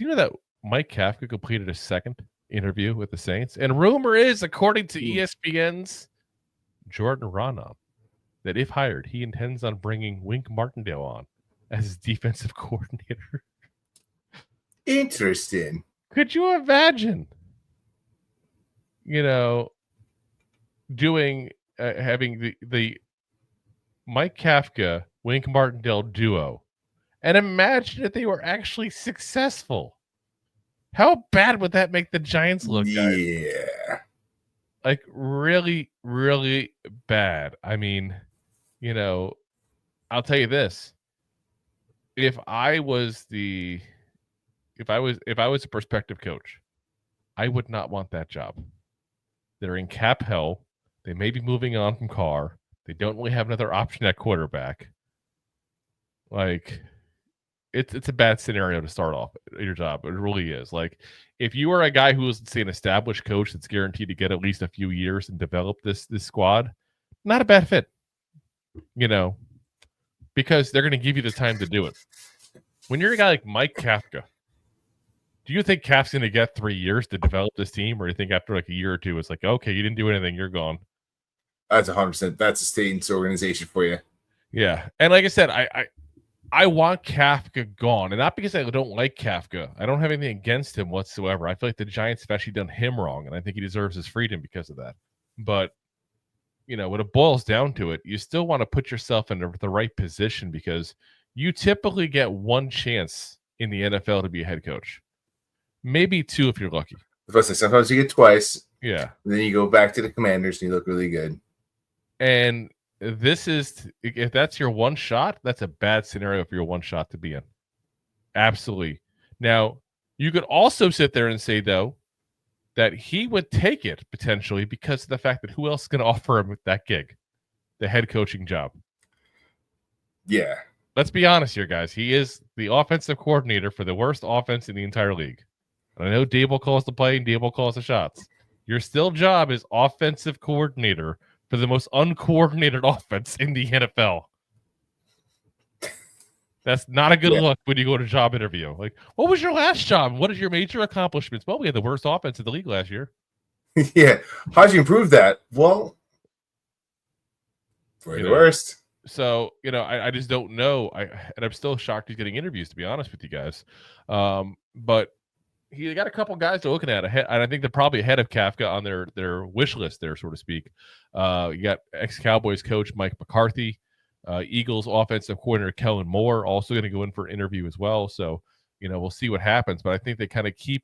Do you know that Mike Kafka completed a second interview with the Saints? And rumor is, according to ESPN's Jordan Raanan, that if hired, he intends on bringing Wink Martindale on as his defensive coordinator. Interesting. Could you imagine, doing having the Mike Kafka, Wink Martindale duo, and imagine if they were actually successful? How bad would that make the Giants look, guys? Yeah. Like, really, really bad. I mean, I'll tell you this. If I was a prospective coach, I would not want that job. They're in cap hell. They may be moving on from Carr. They don't really have another option at quarterback. Like, it's a bad scenario to start off your job. It really is. Like, if you are a guy who is, say, an established coach that's guaranteed to get at least a few years and develop this squad, not a bad fit. Because they're going to give you the time to do it. When you're a guy like Mike Kafka, do you think Kafka's going to get 3 years to develop this team, or do you think after like a year or two, it's like, okay, you didn't do anything, you're gone? That's 100%. That's a Saints organization for you. Yeah, and like I said, I want Kafka gone, and not because I don't like Kafka. I don't have anything against him whatsoever. I feel like the Giants have actually done him wrong, and I think he deserves his freedom because of that. But when it boils down to it, you still want to put yourself in the right position, because you typically get one chance in the NFL to be a head coach. Maybe two if you're lucky. Sometimes you get twice. Yeah. And then you go back to the Commanders and you look really good. And if that's your one shot, that's a bad scenario for your one shot to be in. Absolutely. Now, you could also sit there and say, though, that he would take it potentially because of the fact that who else is going to offer him that gig, the head coaching job? Yeah. Let's be honest here, guys. He is the offensive coordinator for the worst offense in the entire league. And I know Daboll calls the play and Daboll calls the shots. Your still job is offensive coordinator for the most uncoordinated offense in the NFL. That's not a good look when you go to a job interview. Like, what was your last job? What is your major accomplishments? Well, we had the worst offense in the league last year. Yeah. How'd you improve that? Well, for the worst. So, I just don't know. And I'm still shocked he's getting interviews, to be honest with you guys. But he got a couple guys they're looking at ahead, and I think they're probably ahead of Kafka on their wish list there, so to speak. You got ex-Cowboys coach Mike McCarthy, Eagles offensive coordinator Kellen Moore, also going to go in for an interview as well. So, we'll see what happens. But I think they kind of keep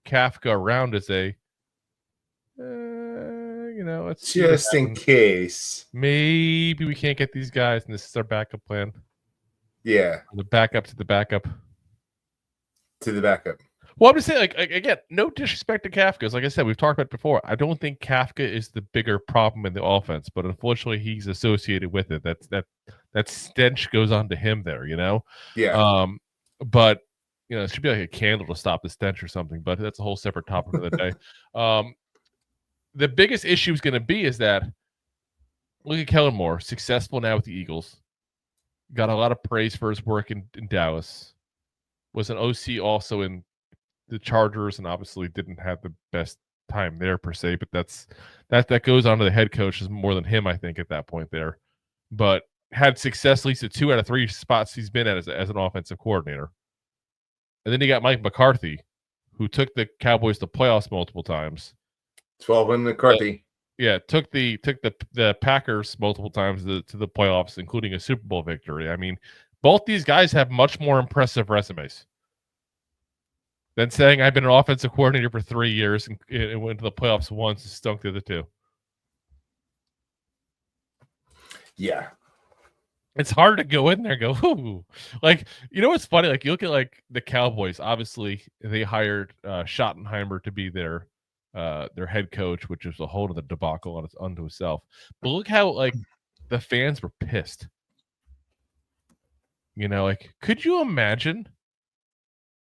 Kafka around as a, it's just in case. Maybe we can't get these guys, and this is our backup plan. Yeah. The backup to the backup. To the backup. Well, I'm just saying, like, again, no disrespect to Kafka. Like I said, we've talked about it before. I don't think Kafka is the bigger problem in the offense, but unfortunately, he's associated with it. That stench goes on to him there, Yeah. But it should be like a candle to stop the stench or something. But that's a whole separate topic of the day. The biggest issue is going to be is that look at Kellen Moore, successful now with the Eagles, got a lot of praise for his work in Dallas, was an OC also in the Chargers, and obviously didn't have the best time there per se, but that goes on to the head coach more than him, I think, at that point there. But had success at least at 2 out of 3 spots he's been at as an offensive coordinator. And then you got Mike McCarthy, who took the Cowboys to playoffs multiple times. 12 in McCarthy. Took the Packers multiple times to the playoffs, including a Super Bowl victory. I mean, both these guys have much more impressive resumes than saying I've been an offensive coordinator for 3 years and went to the playoffs once and stunk the other 2. Yeah. It's hard to go in there and go, ooh. Like, what's funny? Like, you look at, like, the Cowboys. Obviously, they hired Schottenheimer to be their head coach, which is a whole other debacle unto itself. But look how, like, the fans were pissed. Like, could you imagine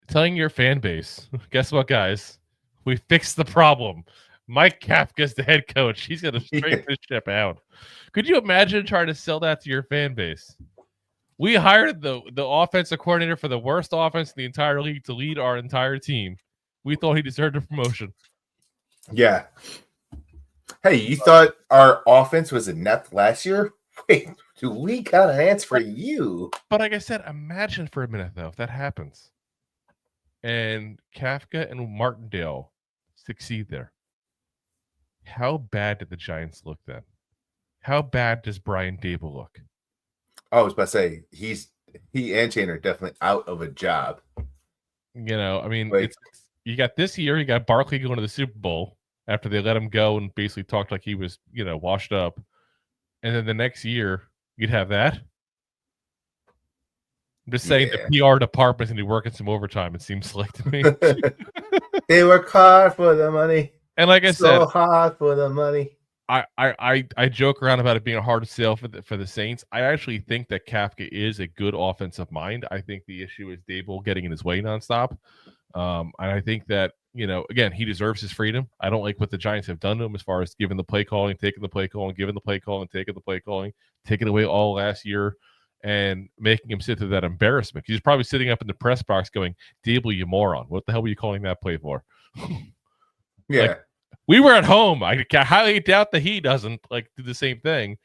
telling your fan base, guess what, guys? We fixed the problem. Mike Kafka's the head coach. He's going to straighten this ship out. Could you imagine trying to sell that to your fan base? We hired the offensive coordinator for the worst offense in the entire league to lead our entire team. We thought he deserved a promotion. Yeah. Hey, you thought our offense was inept last year? Wait, do we got an answer for you? But like I said, imagine for a minute, though, if that happens. And Kafka and Martindale succeed there. How bad did the Giants look then? How bad does Brian Daboll look? I was about to say, he and Chain are definitely out of a job. You know, I mean, Like, you got this year, you got Barkley going to the Super Bowl after they let him go and basically talked like he was, washed up. And then the next year, you'd have that. I'm just saying the PR department's going to be working some overtime, it seems like to me. They work hard for the money. And like I said, so hard for the money. I joke around about it being a hard sell for the Saints. I actually think that Kafka is a good offensive mind. I think the issue is Daboll getting in his way nonstop. And I think that, again, he deserves his freedom. I don't like what the Giants have done to him as far as giving the play calling, taking the play calling, giving the play calling, taking the play calling, taking away all last year, and making him sit through that embarrassment. He's probably sitting up in the press box going, Daboll, you moron. What the hell were you calling that play for? Yeah. We were at home. I highly doubt that he doesn't do the same thing.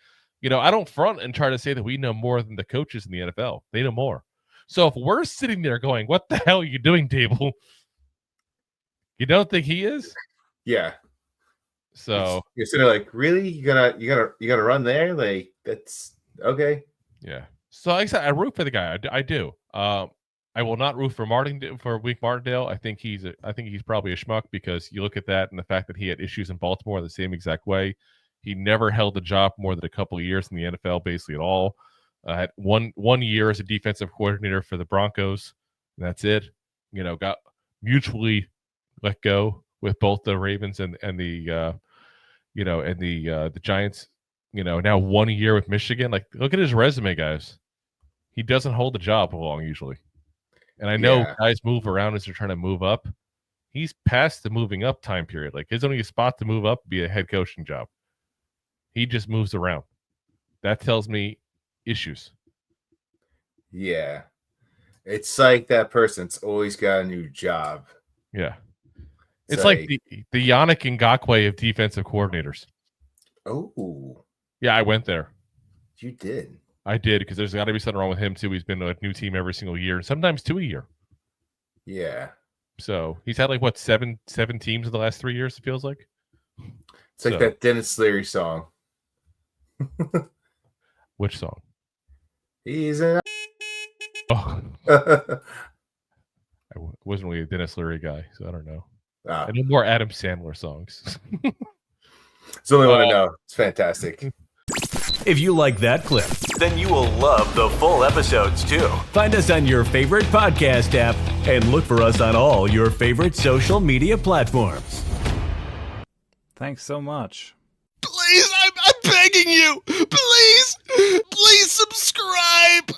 I don't front and try to say that we know more than the coaches in the NFL. They know more. So if we're sitting there going, what the hell are you doing, Daboll? You don't think he is? Yeah. So you're sitting there like, really? You gotta run there? Like, that's okay. Yeah. So like I said, I root for the guy. I do. I will not root for Wink Martindale. I think he's probably a schmuck because you look at that and the fact that he had issues in Baltimore the same exact way. He never held a job more than a couple of years in the NFL, basically at all. Had one year as a defensive coordinator for the Broncos. And that's it. Got mutually let go with both the Ravens and the Giants. Now 1 year with Michigan. Like, look at his resume, guys. He doesn't hold a job long usually. And I know guys move around as they're trying to move up. He's past the moving up time period. Like, his only spot to move up would be a head coaching job. He just moves around. That tells me issues. Yeah. It's like that person's always got a new job. Yeah. It's like the Yannick Ngakoue of defensive coordinators. Oh. Yeah, I went there. You did. I did, because there's got to be something wrong with him, too. He's been to a new team every single year, and sometimes 2 a year. Yeah. So he's had, seven teams in the last 3 years, it feels like? It's like that Dennis Leary song. Which song? He's an... Oh. I wasn't really a Dennis Leary guy, so I don't know. I know more Adam Sandler songs. It's the only one I know. It's fantastic. If you like that clip, then you will love the full episodes too. Find us on your favorite podcast app and look for us on all your favorite social media platforms. Thanks so much. Please, I'm begging you. Please subscribe.